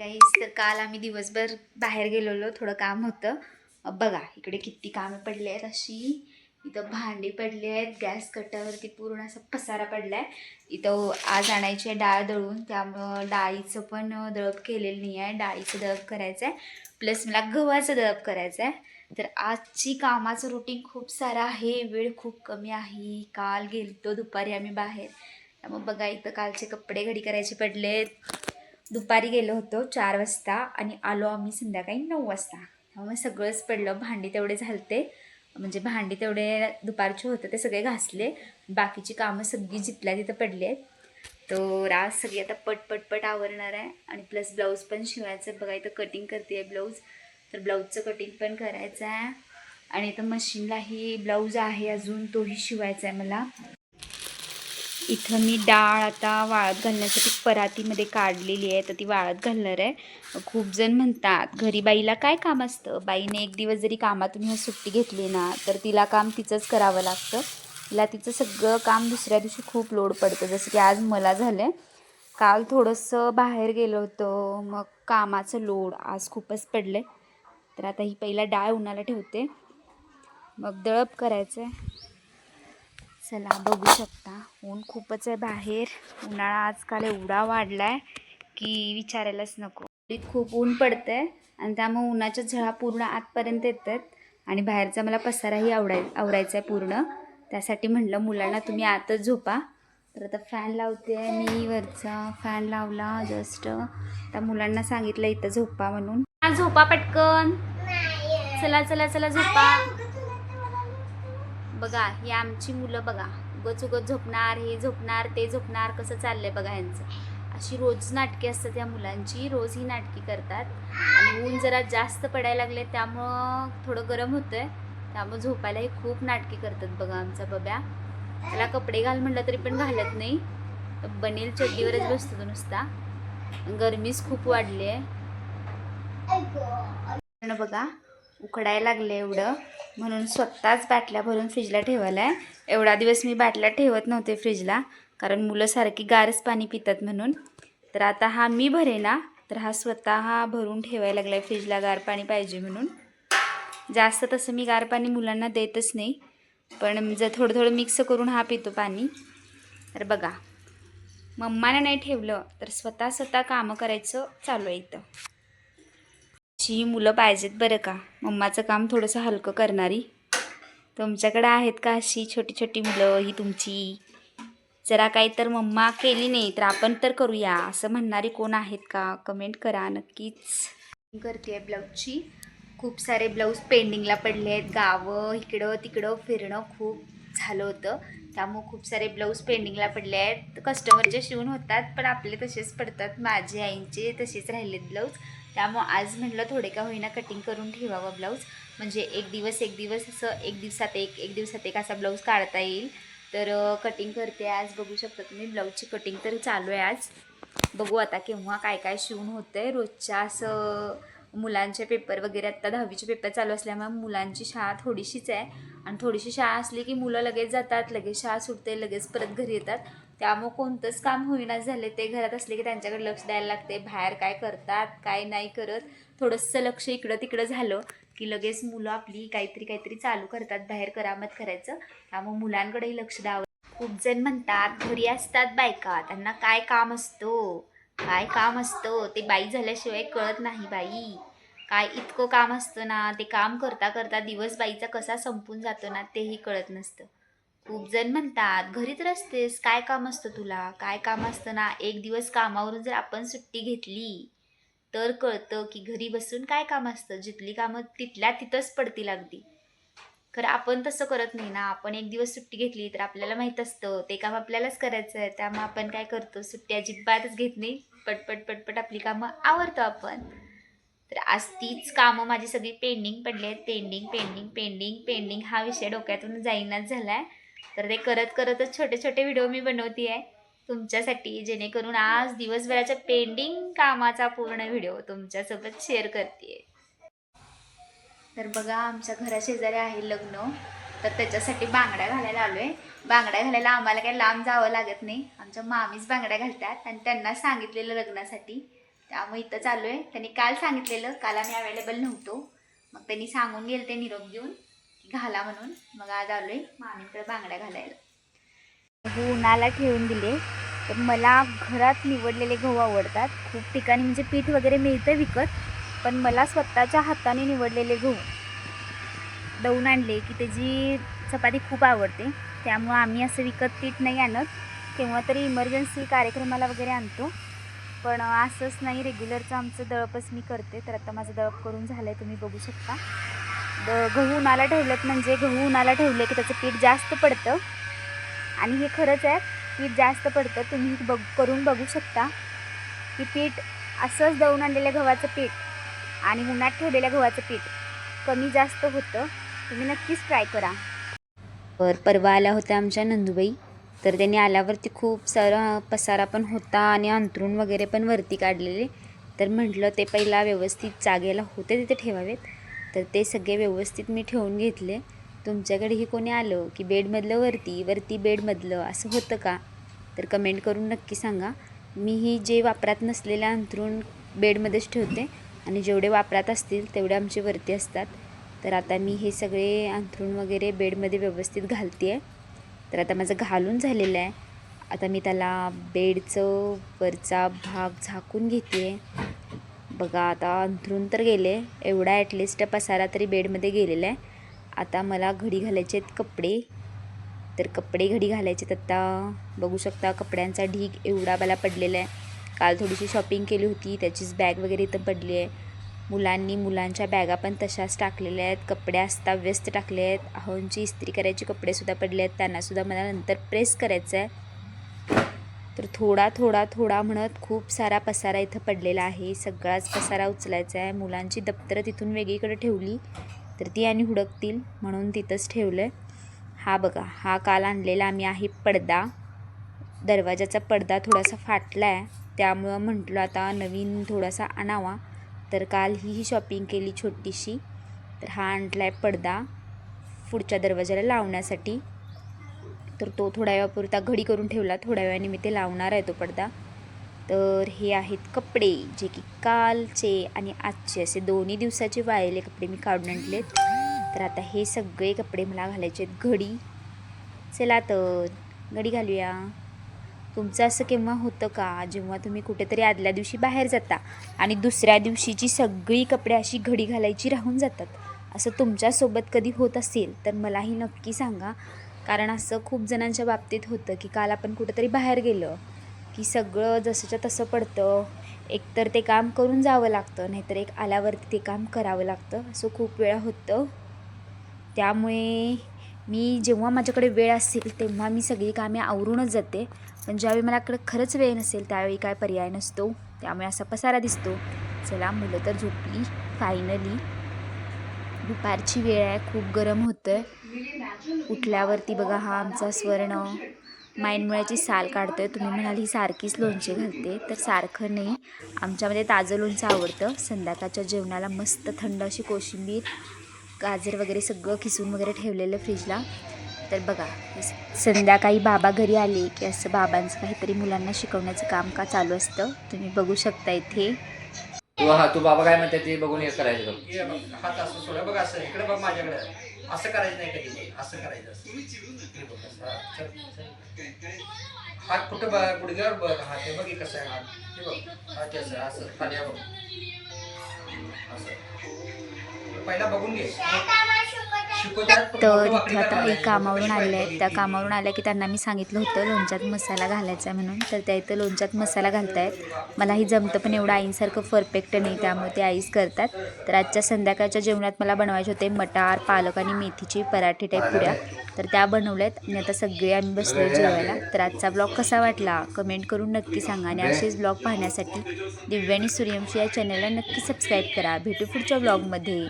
काहीच तर काल आम्ही दिवसभर बाहेर गेलेलो, थोडं काम होतं. बघा इकडे किती कामे पडले आहेत. अशी इथं भांडी पडली आहेत, गॅस कट्ट्यावरती पूर्ण असा पसारा पडलाय. इथं आज आणायची आहे डाळ दळून, त्यामुळं डाळीचं पण दळप केलेलं नाही आहे. डाळीचं दळप करायचं आहे, प्लस मला गव्हाचं दळप करायचं आहे. तर आजची कामाचं रुटीन खूप सारं आहे, वेळ खूप कमी आहे. काल गेलतो दुपारी आम्ही बाहेर, त्यामुळे बघा इथं कालचे कपडे घडी करायचे पडलेत. दुपारी गेलो होतो 4 वाजता आणि आलो आम्ही संध्याकाळी 9 वाजता. त्यामुळे सगळंच पडलं. भांडी तेवढे झालते, म्हणजे भांडी तेवढे दुपारचे होते ते सगळे घासले. बाकीची कामं सगळी जिथल्या तिथं पडली आहेत. तर आज सगळी आता पट आवरणार आहे. आणि प्लस ब्लाऊज पण शिवायचं. बघा इथं कटिंग करते आहे ब्लाऊज, तर ब्लाऊजचं कटिंग पण करायचं आहे. आणि इथं मशीनलाही ब्लाऊज आहे अजून, तोही शिवायचा आहे मला. इथं मी डाळ आता वाळत घालण्यासाठी परातीमध्ये काढलेली आहे, तर ती वाळत घालणार आहे. खूप जण म्हणतात घरी बाईला काय काम असतं, बाईने एक दिवस जरी कामातून सुट्टी घेतली ना तर तिला काम तिचंच करावं लागतं. तिला तिचं सगळं काम दुसऱ्या दिवशी खूप लोड पडतं, जसं की आज मला झालं. काल थोडंसं बाहेर गेलो होतो, मग कामाचं लोड आज खूपच पडलं. तर आता ही पहिला डाळ उन्हाला ठेवते, मग दळप करायचं आहे. चला बघू शकता ऊन खूपच आहे बाहेर. उन्हाळा आजकाल एवढा वाढला आहे की विचारायलाच नको. खूप ऊन पडतं आहे आणि त्यामुळे उन्हाच्या झळा पूर्ण आतपर्यंत येतात. आणि बाहेरचा मला पसाराही आवरायचा आहे पूर्ण. त्यासाठी म्हटलं मुलांना तुम्ही आतच झोपा. तर आता फॅन लावते आहे मी, वरचा फॅन लावला जस्ट. आता मुलांना सांगितलं इथं झोपा म्हणून. झोपा पटकन, चला चला चला झोपा. बघा ही आमची मुलं बघा, उगच झोपणार, हे झोपणार ते झोपणार, कसं चाललंय बघा ह्यांचं. अशी रोज नाटके असतात या मुलांची, रोज ही नाटकी करतात. आणि ऊन जरा जास्त पडायला लागले त्यामुळं थोडं गरम होतंय, त्यामुळे झोपायलाही खूप नाटकी करतात बघा आमचा बब्या. त्याला कपडे घाल म्हटलं तरी पण घालत नाही, बनेल चड्डीवरच बसतो तो नुसता. गरमीच खूप वाढली आहे बघा, उकडायला लागले एवढं, म्हणून स्वतःच बाटल्या भरून फ्रीजला ठेवायला आहे. एवढा दिवस मी बाटल्या ठेवत नव्हते फ्रीजला, कारण मुलं सारखी गारच पाणी पितात म्हणून. तर आता हा मी भरे ना, तर हा स्वतः भरून ठेवायला लागला आहे फ्रीजला, गार पाणी पाहिजे म्हणून. जास्त तसं मी गार पाणी मुलांना देतच नाही, पण जर थोडं थोडं मिक्स करून हा पितो पाणी. तर बघा, मम्माने नाही ठेवलं तर स्वतः कामं करायचं चालू आहे इथं. अशी मुलं पाहिजेत बरं का, मम्माचं काम थोडंसं हलकं करणारी. तुमच्याकडे आहेत का अशी छोटी छोटी मुलं ही तुमची? जरा काही तर मम्मा केली नाही तर आपण तर करूया असं म्हणणारी कोण आहेत का? कमेंट करा नक्कीच. करते आहे ब्लाऊजची. खूप सारे ब्लाऊज पेंडिंगला पडले आहेत. गावं इकडं तिकडं फिरणं खूप झालं होतं, त्यामुळे खूप सारे ब्लाऊज पेंडिंगला पडले आहेत. कस्टमरचे शिवून होतात पण आपले तसेच पडतात, माझे आईंचे तसेच राहिलेत ब्लाऊज. त्यामुळं आज म्हटलं थोडे का होईना कटिंग करून ठेवावं ब्लाऊज, म्हणजे एक दिवस असं एक दिवसात एक असा ब्लाऊज काढता येईल. तर कटिंग करते आज. बघू शकता तुम्ही ब्लाऊजची कटिंग तर चालू आहे आज. बघू आता केव्हा काय काय शिवून होतं आहे. रोजच्या असं मुलांचे पेपर वगैरे, आत्ता 10वीचे पेपर चालू असल्यामुळे मुलांची शाळा थोडीशीच आहे, आणि थोडीशी शाळा असली की मुलं लगेच जातात, लगेच शाळा सुटते, लगेच परत घरी येतात. त्यामुळे कोणतंच काम होईनाच झाले. ते घरात असले की त्यांच्याकडे लक्ष द्यायला लागते, बाहेर काय करतात काय नाही करत. थोडंसं लक्ष इकडं तिकडं झालं की लगेच मुलं आपली काहीतरी चालू करतात बाहेर करामत करायचं. त्यामुळे मुलांकडेही लक्ष द्यावं. खूप जण म्हणतात घरी असतात बायका, त्यांना काय काम असतं, काय काम असतं ते बाई झाल्याशिवाय कळत नाही. बाई काय इतकं काम असतं ना, ते काम करता करता दिवस बाईचा कसा संपून जातो ना तेही कळत नसतं. खूप जण म्हणतात घरी तर असतेस, काय काम असतं तुला, काय काम असतं ना. एक दिवस कामावरून जर आपण सुट्टी घेतली तर कळतं की घरी बसून काय काम असतं. जिथली कामं तिथल्या तिथंच पडतील अगदी. खरं आपण तसं करत नाही ना. आपण एक दिवस सुट्टी घेतली तर आपल्याला माहीत असतं ते काम आपल्यालाच करायचं आहे, त्यामुळे आपण काय करतो, सुट्टी अजिबातच घेत नाही. पटपट आपली कामं आवरतो आपण. तर आज तीच कामं माझी सगळी पेंडिंग पडली आहेत. पेंडिंग हा विषय डोक्यातून जाईनाच झाला आहे. तर ते करतच छोटे छोटे व्हिडिओ मी बनवते आहे तुमच्यासाठी, जेणेकरून आज दिवसभराच्या पेंडिंग कामाचा पूर्ण व्हिडिओ तुमच्यासोबत शेअर करते आहे. तर बघा आमच्या घराशेजारी आहे लग्न, तर त्याच्यासाठी बांगड्या घालायला आलो आहे. बांगड्या घालायला आम्हाला काही लांब जावं लागत नाही, आमच्या मामीच बांगड्या घालतात आणि त्यांना सांगितलेलं लग्नासाठी. त्यामुळे इथं चालू आहे. त्यांनी काल सांगितलेलं, काल आम्ही अवेलेबल नव्हतो, मग त्यांनी सांगून गेले ते निरोप देऊन घाला म्हणून. मग आज आलो आहे मामीकडे बांगड्या घालायला. गहू उन्हाला ठेवून दिले. तर मला घरात निवडलेले गहू आवडतात. खूप ठिकाणी म्हणजे पीठ वगैरे मिळतं विकत, पण मला स्वतःच्या हाताने निवडलेले गहू दळून आणले की त्याची चपाती खूप आवडते. त्यामुळं आम्ही असं विकत पीठ नाही आणत, केव्हा तरी इमर्जन्सी कार्यक्रमाला वगैरे आणतो, पण असंच नाही. रेग्युलरचं आमचं दळपच मी करते. तर आता माझं दळप करून झालं आहे, तुम्ही बघू शकता. गहू उन्हाला ठेवलेत म्हणजे गहू उन्हाला ठेवले की त्याचं पीठ जास्त पडतं, आणि हे खरंच आहे, पीठ जास्त पडतं. तुम्ही करून बघू शकता की पीठ असंच दळून आणलेल्या गव्हाचं पीठ आणि उन्हात ठेवलेल्या गव्हाचं पीठ कमी जास्त होतं. तुम्ही नक्कीच ट्राय करा. परवा आल्या होत्या आमच्या नंदुबाई, तर त्यांनी आल्यावरती खूप सारा पसारा पण होता आणि अंथरूण वगैरे पण वरती काढलेले. तर म्हटलं ते पहिला व्यवस्थित जागेला होते तिथे ठेवावेत, तर ते सगळे व्यवस्थित मी ठेवून घेतले. तुमच्याकडेही कोणी आलं की बेडमधलं वरती बेडमधलं असं होतं का, तर कमेंट करून नक्की सांगा. मीही जे वापरात नसलेले अंथरूण बेडमध्येच ठेवते आणि जेवढे वापरात असतील तेवढे आमचे वरती असतात. तर आता मी हे सगळे अंथरूण वगैरे बेडमध्ये व्यवस्थित घालते आहे. तर आता माझं घालून झालेलं आहे. आता मी त्याला बेडचं वरचा भाग झाकून घेते आहे. बघा आता अंथरूण तर गेले, एवढा ॲटलिस्ट पसारा तरी बेडमध्ये गेलेला आहे. आता मला घडी घालायचे आहेत कपडे. तर कपडे घडी घालायचे आहेत. आता बघू शकता कपड्यांचा ढीग एवढा मला पडलेला आहे. काल थोडीशी शॉपिंग केली होती, त्याचीच बॅग वगैरे इथं पडली आहे. मुलांच्या बॅगा पण तशाच टाकलेल्या आहेत. कपडे अस्ताव्यस्त टाकले आहेत. अहोंची इस्त्री करायचे कपडेसुद्धा पडले आहेत, त्यांनासुद्धा मला नंतर प्रेस करायचं आहे. तर थोडा म्हणत खूप सारा पसारा इथं पडलेला आहे. सगळाच पसारा उचलायचा आहे. मुलांची दप्तरं तिथून वेगळीकडे ठेवली तर ती आणि हुडकतील म्हणून तिथंच ठेवलं आहे. हा बघा, हा काल आणलेला आम्ही आहे पडदा. दरवाजाचा पडदा थोडासा फाटला आहे, त्यामुळं म्हटलं आता नवीन थोडासा आणावा. तर काल ही शॉपिंग केली छोटीशी. तर हा आणला आहे पडदा पुढच्या दरवाजाला लावण्यासाठी. तर तो थोड्या वेळापुरता घडी करून ठेवला, थोड्या वेळाने मी ते लावणार आहे तो पडदा. तर हे आहेत कपडे, जे की कालचे आणि आजचे असे दोन्ही दिवसाचे वाळलेले कपडे मी काढून आणलेत. तर आता हे सगळे कपडे मला घालायचे आहेत घडी. चला तर घडी घालूया. तुमचं असं केव्हा होतं का, जेव्हा तुम्ही कुठेतरी आदल्या दिवशी बाहेर जाता आणि दुसऱ्या दिवशीची सगळी कपडे अशी घडी घालायची राहून जातात, असं तुमच्यासोबत कधी होत असेल तर मलाही नक्की सांगा. कारण असं खूप जणांच्या बाबतीत होतं की काल आपण कुठेतरी बाहेर गेलं की सगळं जसंच्या तसं पडतं. एकतर ते काम करून जावं लागतं, नाहीतर एक आल्यावरती ते काम करावं लागतं, असं खूप वेळा होतं. त्यामुळे मी जेव्हा माझ्याकडे वेळ असेल तेव्हा मी सगळी कामे आवरूनच जाते, पण ज्यावेळी माझ्याकडे खरंच वेळ नसेल त्यावेळी काय पर्याय नसतो, त्यामुळे असा पसारा दिसतो. चला, मुलं तर झोपली फायनली. दुपारची वेळ आहे, खूप गरम होतं आहे. उठल्यावरती बघा हा आमचा स्वर्ण माईनमुळ्याची साल काढतो आहे. तुम्ही म्हणाल ही सारखीच लोणचे घालते, तर सारखं नाही, आमच्यामध्ये ताजं लोणचं आवडतं. संध्याकाळच्या जेवणाला मस्त थंड अशी कोशिंबीर, गाजर वगैरे सगळं खिसून वगैरे ठेवलेलं फ्रीजला. तर बघा, संध्याकाळी बाबा घरी आले की असं बाबांचं काहीतरी मुलांना शिकवण्याचं काम का चालू असतं, तुम्ही बघू शकता इथे. तू बाबा काय म्हणते ते बघून हे करायचं बघ. हात असं सोडा बघ, असं इकडे बघ माझ्याकडे. असं करायचं नाही कधी, असं करायचं असं. हे बघ असं. चल, चल. हात कुठं बघ, गुडघ्यावर बघ हात. हे बघ कसं आहे हात. हे बघ हात असं असं खाली बघ असं. पहिला बघून घे. तर इथं आता काही कामावरून आले आहेत. त्या कामावरून आल्या की त्यांना मी सांगितलं होतं लोणच्यात मसाला घालायचा म्हणून, तर त्या इथं लोणच्यात मसाला घालतायत. मलाही जमतं पण एवढं आईंसारखं परफेक्ट नाही, त्यामुळे ते आईच करतात. तर आजच्या संध्याकाळच्या जेवणात मला बनवायचे होते मटार, पालक आणि मेथीचे पराठे टाईप पुऱ्या, तर त्या बनवल्यात आणि आता सगळे आम्ही बसलो जेवायला. तर आजचा ब्लॉग कसा वाटला कमेंट करून नक्की सांगा, आणि असेच ब्लॉग पाहण्यासाठी दिव्यानी सूर्यवंशी या चॅनलला नक्की सबस्क्राईब करा. भेटू पुढच्या ब्लॉगमध्ये.